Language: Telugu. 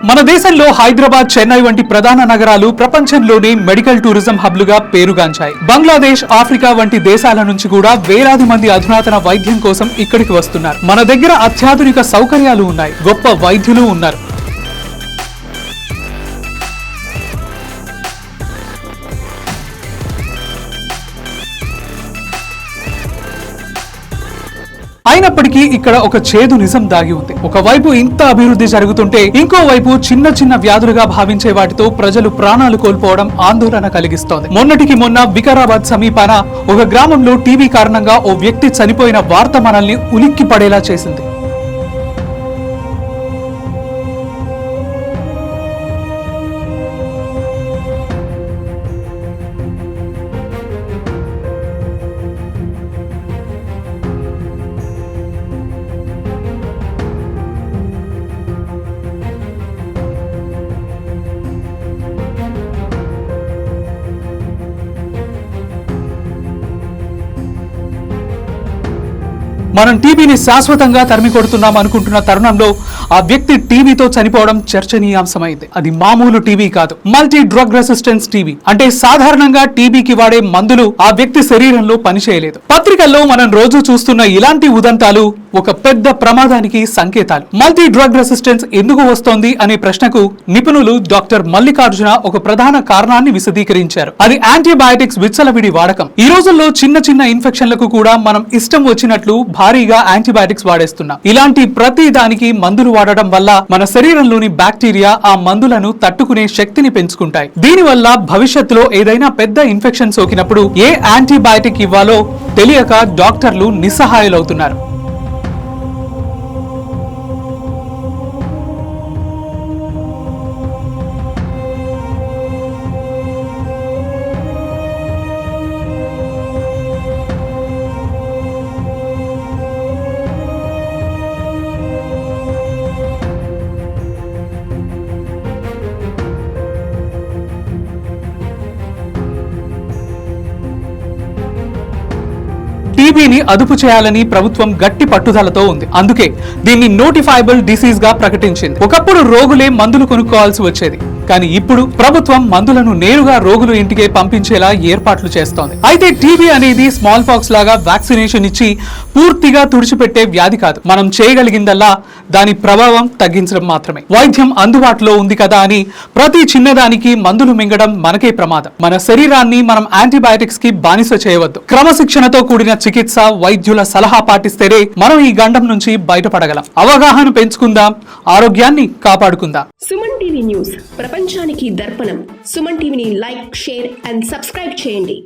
మన దేశంలో హైదరాబాద్, చెన్నై వంటి ప్రధాన నగరాలు ప్రపంచంలోనే మెడికల్ టూరిజం హబ్లుగా పేరుగాంచాయి. బంగ్లాదేశ్, ఆఫ్రికా వంటి దేశాల నుంచి కూడా వేలాది మంది అధునాతన వైద్యం కోసం ఇక్కడికి వస్తున్నారు. మన దగ్గర అత్యాధునిక సౌకర్యాలు ఉన్నాయి, గొప్ప వైద్యులు ఉన్నారు. అయినప్పటికీ ఇక్కడ ఒక చేదు నిజం దాగి ఉంది. ఒకవైపు ఇంత అభివృద్ధి జరుగుతుంటే ఇంకోవైపు చిన్న చిన్న వ్యాధులుగా భావించే వాటితో ప్రజలు ప్రాణాలు కోల్పోవడం ఆందోళన కలిగిస్తోంది. మొన్నటికి మొన్న వికారాబాద్ సమీపాన ఒక గ్రామంలో టీబీ కారణంగా ఓ వ్యక్తి చనిపోయిన వార్త మనల్ని ఉలిక్కి పడేలా చేసింది. మనం టీబీని శాశ్వతంగా తరిమి కొడుతున్నాం అనుకుంటున్న తరుణంలో ఆ వ్యక్తి టీబీతో చనిపోవడం చర్చనీయాంశమైంది. అది మామూలు టీబీ కాదు, మల్టీ డ్రగ్ రెసిస్టెన్స్ టీబీ. అంటే సాధారణంగా టీబీకి వాడే మందులు ఆ వ్యక్తి శరీరంలో పనిచేయలేదు. పత్రికల్లో మనం రోజు చూస్తున్న ఇలాంటి ఉదంతాలు ఒక పెద్ద ప్రమాదానికి సంకేతాలు. మల్టీ డ్రగ్ రెసిస్టెన్స్ ఎందుకు వస్తోంది అనే ప్రశ్నకు నిపుణులు డాక్టర్ మల్లికార్జున ఒక ప్రధాన కారణాన్ని విశదీకరించారు. అది యాంటీబయాటిక్స్ విచ్చలవిడి వాడకం. ఈ రోజుల్లో చిన్న చిన్న ఇన్ఫెక్షన్లకు కూడా మనం ఇష్టం వచ్చినట్లు భారీగా యాంటీబయాటిక్స్ వాడేస్తున్నాం. ఇలాంటి ప్రతి దానికి మందులు వాడడం వల్ల మన శరీరంలోని బ్యాక్టీరియా ఆ మందులను తట్టుకునే శక్తిని పెంచుకుంటాయి. దీనివల్ల భవిష్యత్తులో ఏదైనా పెద్ద ఇన్ఫెక్షన్ సోకినప్పుడు ఏ యాంటీబయాటిక్ ఇవ్వాలో తెలియక డాక్టర్లు నిస్సహాయులవుతున్నారు. టీబీని అదుపు చేయాలని ప్రభుత్వం గట్టి పట్టుదలతో ఉంది. అందుకే దీన్ని నోటిఫైబుల్ డిసీజ్ గా ప్రకటించింది. ఒకప్పుడు రోగులే మందులు కొనుక్కోవాల్సి వచ్చేది, కానీ ఇప్పుడు ప్రభుత్వం మందులను నేరుగా రోగులు ఇంటికే పంపించేలా ఏర్పాట్లు చేస్తోంది. అయితే టీబీ అనేది స్మాల్ పాక్స్ లాగా వ్యాక్సినేషన్ ఇచ్చి పూర్తిగా తుడిచిపెట్టే వ్యాధి కాదు. మనం చేయగలిగిందల్లా దాని ప్రభావం తగ్గించడం మాత్రమే. వైద్యం అందుబాటులో ఉంది కదా అని ప్రతి చిన్నదానికి మందులు మింగడం మనకే ప్రమాదం. మన శరీరాన్ని మనం యాంటీబయాటిక్స్ కి బానిస చేయవద్దు. క్రమశిక్షణతో కూడిన చికిత్స, వైద్యుల సలహా పాటిస్తేనే మనం ఈ గండం నుంచి బయటపడగలం. అవగాహన పెంచుకుందాం, ఆరోగ్యాన్ని కాపాడుకుందాం. సుమన్ టీవీ న్యూస్ ప్రపంచానికి దర్పణం. సుమన్ టీవీని లైక్, షేర్ అండ్ సబ్స్క్రైబ్ చేయండి.